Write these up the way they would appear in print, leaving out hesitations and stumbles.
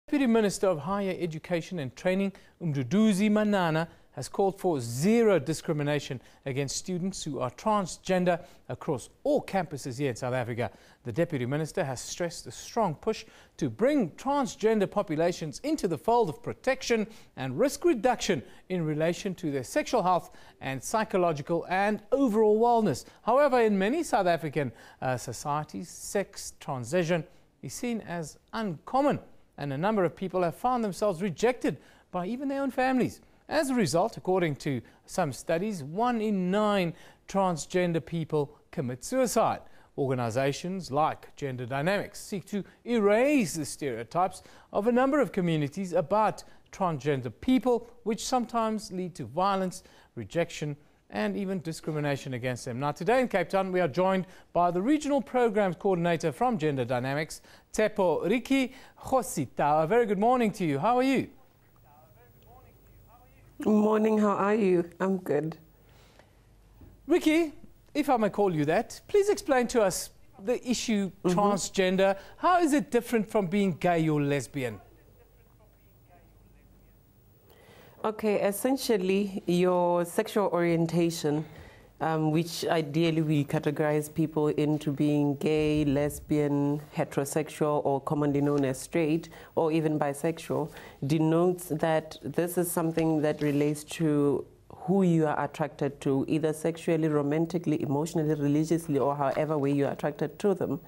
Deputy Minister of Higher Education and Training, Mduduzi Manana, has called for zero discrimination against students who are transgender across all campuses here in South Africa. The Deputy Minister has stressed a strong push to bring transgender populations into the fold of protection and risk reduction in relation to their sexual health and psychological and overall wellness. However, in many South African societies, sex transition is seen as uncommon, and a number of people have found themselves rejected by even their own families. As a result, according to some studies, 1 in 9 transgender people commit suicide. Organizations like Gender Dynamix seek to erase the stereotypes of a number of communities about transgender people, which sometimes lead to violence, rejection, and even discrimination against them. Now, today in Cape Town, we are joined by the Regional Programs Coordinator from Gender Dynamix, Tshepo Ricki Kgositau. A very good morning to you. How are you? Good morning, how are you? I'm good. Ricki, if I may call you that, please explain to us the issue transgender. How is it different from being gay or lesbian? Okay, essentially your sexual orientation, which ideally we categorize people into being gay, lesbian, heterosexual, or commonly known as straight, or even bisexual, denotes that this is something that relates to who you are attracted to, either sexually, romantically, emotionally, religiously, or however way you're attracted to them.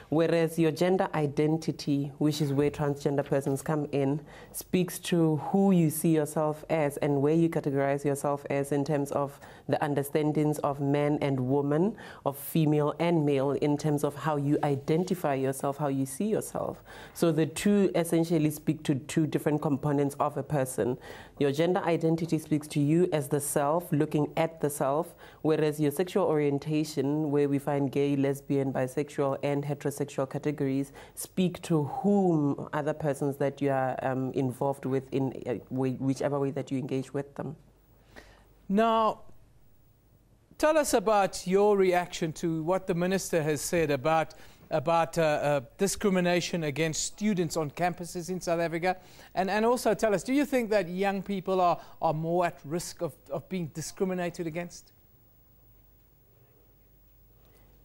Whereas your gender identity, which is where transgender persons come in, speaks to who you see yourself as and where you categorize yourself as in terms of the understandings of man and woman, of female and male, in terms of how you identify yourself, how you see yourself. So the two essentially speak to two different components of a person. Your gender identity speaks to you as the self, looking at the self, whereas your sexual orientation, where we find gay, lesbian, bisexual, and heterosexual categories, speak to whom other persons that you are involved with in whichever way that you engage with them. Now, tell us about your reaction to what the Minister has said about discrimination against students on campuses in South Africa, and also tell us, do you think that young people are more at risk of being discriminated against?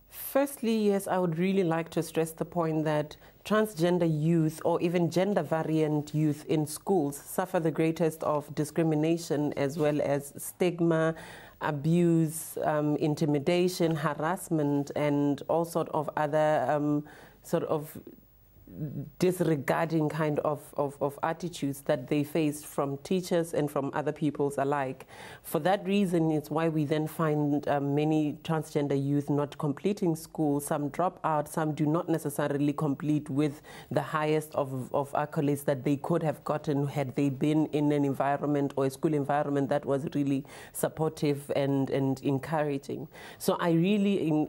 Firstly, yes, I would really like to stress the point that transgender youth or even gender variant youth in schools suffer the greatest of discrimination, as well as stigma, abuse, intimidation, harassment, and all sort of other disregarding kind of attitudes that they face from teachers and from other peoples alike. For that reason, it's why we then find many transgender youth not completing school. Some drop out, some do not necessarily complete with the highest of accolades that they could have gotten had they been in an environment or a school environment that was really supportive and encouraging. So I really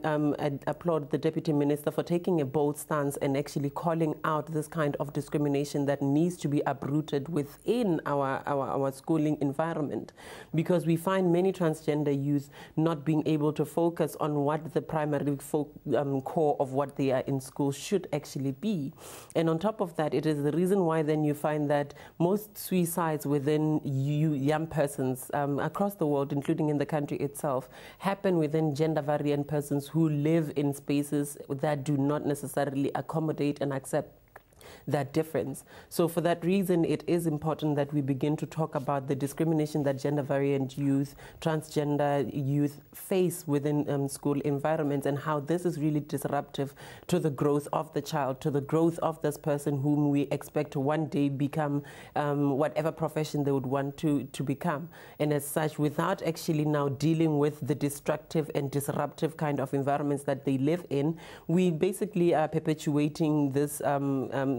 applaud the Deputy Minister for taking a bold stance and actually calling out this kind of discrimination that needs to be uprooted within our schooling environment, because we find many transgender youth not being able to focus on what the primary core of what they are in school should actually be. And on top of that, it is the reason why then you find that most suicides within young persons across the world, including in the country itself, happen within gender variant persons who live in spaces that do not necessarily accommodate and accept that difference. So for that reason, it is important that we begin to talk about the discrimination that gender variant youth, transgender youth face within school environments, and how this is really disruptive to the growth of the child, to the growth of this person whom we expect to one day become whatever profession they would want to become. And as such, without actually now dealing with the destructive and disruptive kind of environments that they live in, we basically are perpetuating this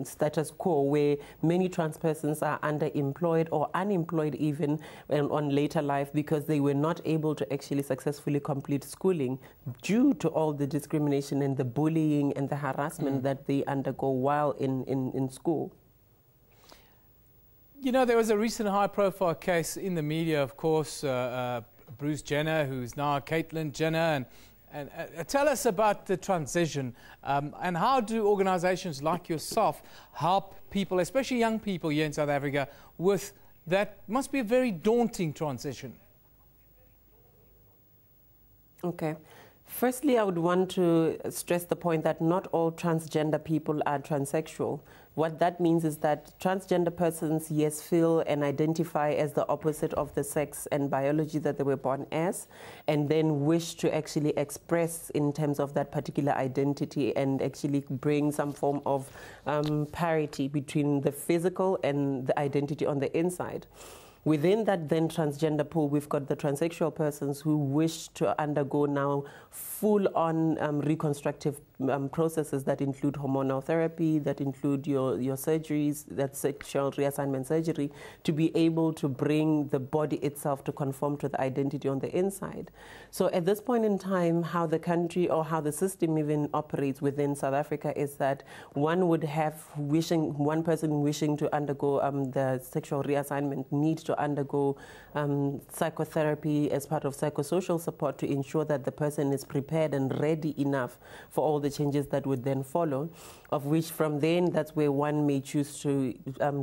status quo where many trans persons are underemployed or unemployed even on later life because they were not able to actually successfully complete schooling due to all the discrimination and the bullying and the harassment that they undergo while in school. You know, there was a recent high-profile case in the media, of course, Bruce Jenner, who's now Caitlyn Jenner, And tell us about the transition and how do organizations like yourself help people, especially young people here in South Africa, with that must be a very daunting transition? Okay. Firstly, I would want to stress the point that not all transgender people are transsexual. What that means is that transgender persons, yes, feel and identify as the opposite of the sex and biology that they were born as, and then wish to actually express in terms of that particular identity and actually bring some form of parity between the physical and the identity on the inside. Within that then transgender pool, we've got the transsexual persons who wish to undergo now full-on reconstructive processes that include hormonal therapy, that include your surgeries, that sexual reassignment surgery, to be able to bring the body itself to conform to the identity on the inside. So at this point in time, how the country or how the system even operates within South Africa is that one person wishing to undergo the sexual reassignment needs to undergo psychotherapy as part of psychosocial support to ensure that the person is prepared and ready enough for all the changes that would then follow, of which from then that's where one may choose to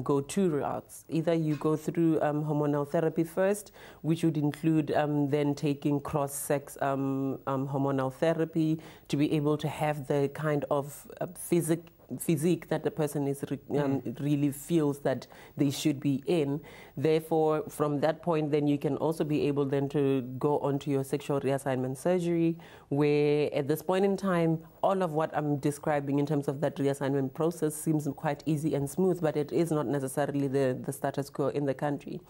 go two routes. Either you go through hormonal therapy first, which would include then taking cross-sex hormonal therapy to be able to have the kind of physique that the person is really feels that they should be in. Therefore, from that point, then you can also be able then to go on to your sexual reassignment surgery, where at this point in time, all of what I'm describing in terms of that reassignment process seems quite easy and smooth, but it is not necessarily the status quo in the country,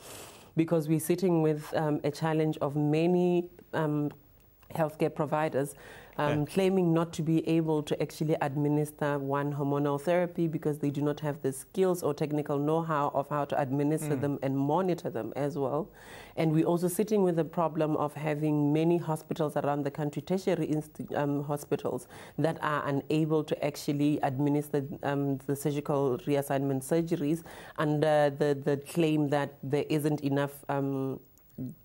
because we're sitting with a challenge of many healthcare providers claiming not to be able to actually administer one hormonal therapy because they do not have the skills or technical know-how of how to administer them and monitor them as well. And we're also sitting with the problem of having many hospitals around the country, tertiary hospitals, that are unable to actually administer the surgical reassignment surgeries under the claim that there isn't enough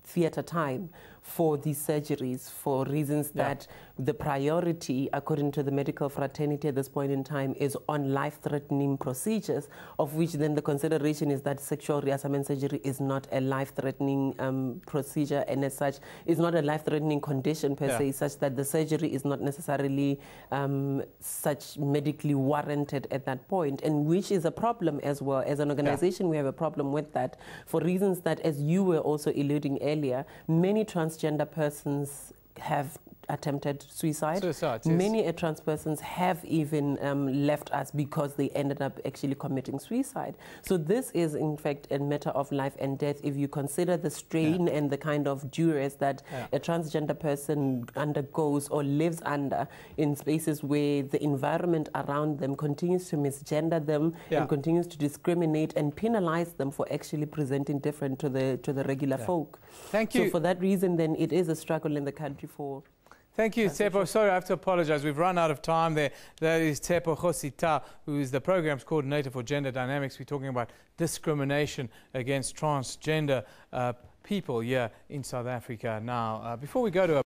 theatre time for these surgeries, for reasons that the priority, according to the medical fraternity at this point in time, is on life-threatening procedures, of which then the consideration is that sexual reassignment surgery is not a life-threatening procedure, and as such is not a life-threatening condition per se, such that the surgery is not necessarily such medically warranted at that point, and which is a problem as well. As an organization, we have a problem with that, for reasons that, as you were also alluding earlier, many transgender persons have attempted suicide. Yes. Many trans persons have even left us because they ended up actually committing suicide. So this is in fact a matter of life and death if you consider the strain and the kind of duress that a transgender person undergoes or lives under in spaces where the environment around them continues to misgender them and continues to discriminate and penalize them for actually presenting different to the regular folk. Thank you. So for that reason then it is a struggle in the country for... Thank you, Tshepo. Sorry, I have to apologize. We've run out of time there. That is Tshepo Kgositau, who is the program's coordinator for Gender Dynamix. We're talking about discrimination against transgender people here in South Africa. Now, before we go to